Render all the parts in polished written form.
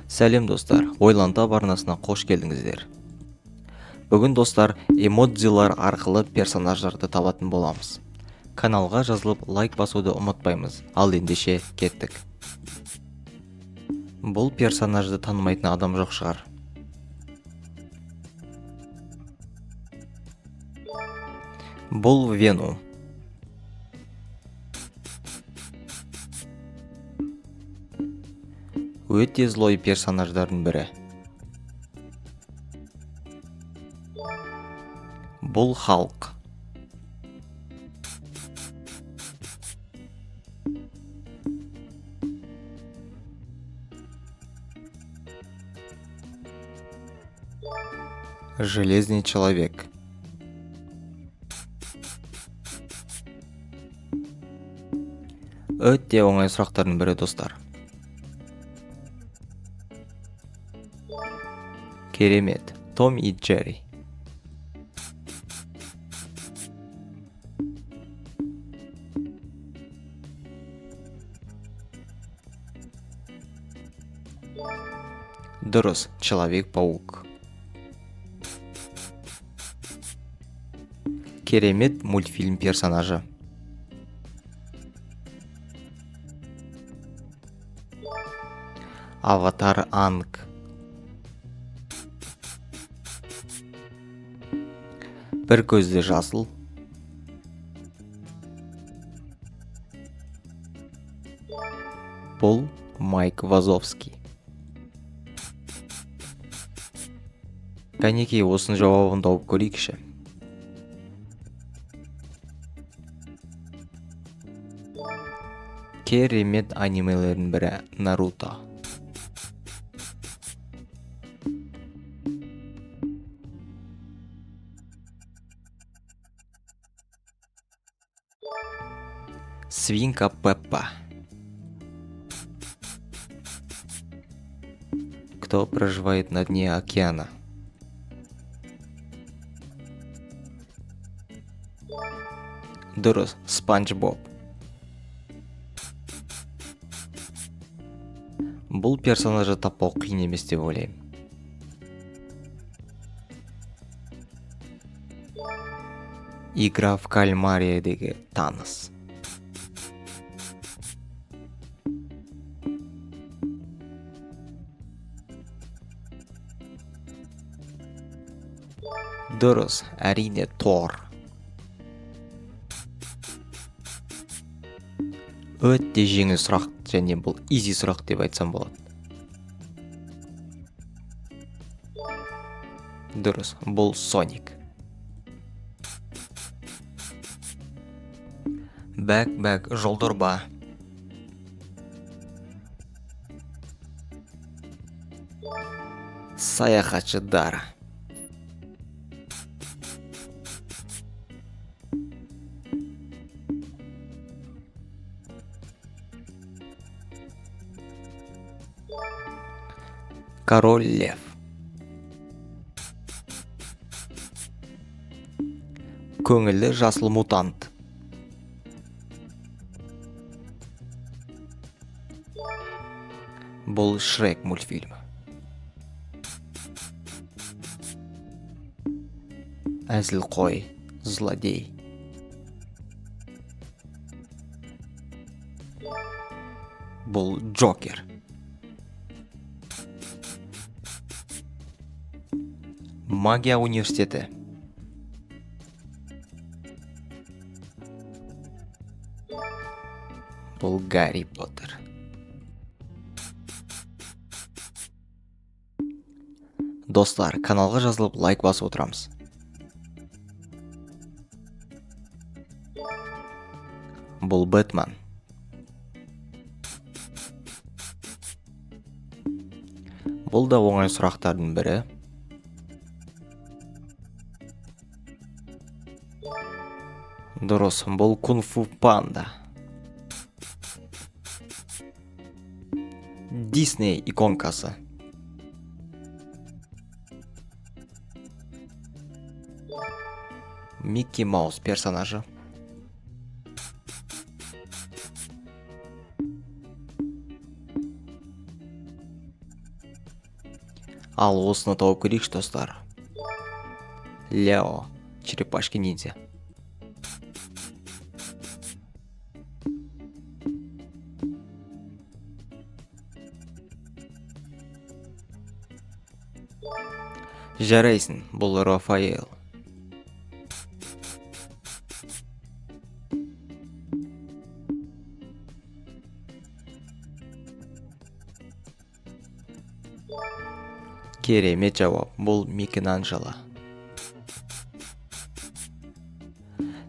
Сәлем достар, Ойлантап арнасына қош келдіңіздер. Бүгін достар, эмоджилар арқылы персонаждарды табатын боламыз. Каналға жазылып лайк басуды ұмытпаймыз, ал ендеше кеттік. Бұл персонажды танымайтын адам жоқ шығар. Бұл Веном. Өте злой персонаждардың бірі. Бұл Халк. Железный человек. Өте оңай сұрақтардың бірі достар. Керемет, Том и Джерри. Дұрыс, Человек-паук. Керемет мультфильм персонажы. Аватар Анг. Бір көзді жасыл. Бұл Майк Вазовский. Кәнекей, осының жауабын тауып көрейікші. Керемет анимелердің бірі Наруто. Свинка Пеппа. Кто проживает на дне океана? Дұрыс, Спанч Боб. Бұл персонажы таппау қиын емес деп ойлаймын. Игра в кальмариядегі Танос. Дұрыс, әрине Тор. Өте жеңіл сұрақ, және бұл изи сұрақ деп айтсам болады. Дұрыс, бұл Соник. Бәк-бәк жолдырба. Саяхатшы Дара. Король Лев. Көңілі жасыл мутант. Бұл Шрек мультфильмі. Әзіл қой, злодей. Бұл Джокер. Магия университеті. Бұл Гарри Поттер. Достар, каналға жазылып лайк басып отырамыз. Бұл Бэтмен. Бұл да оңай сұрақтардың бірі. Дұрыс, бұл Кунг-фу панда. Дисней иконкасы. Микки Маус персонажы. Ал осыны тауып көрейікші достар. Лео, черепашки ниндзя. Жарайсың, бұл Рафаэл. Керемет жауап, бұл Микеланджело.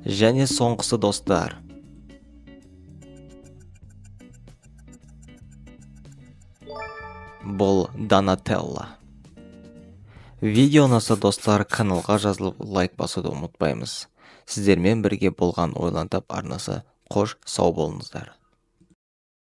Және соңғысы достар. Бұл Донателло. Видео ұнаса достар, каналға жазылып лайк басуды ұмытпаймыз. Сіздермен бірге болған Ойлан Тап арнасы қош сау болыңыздар.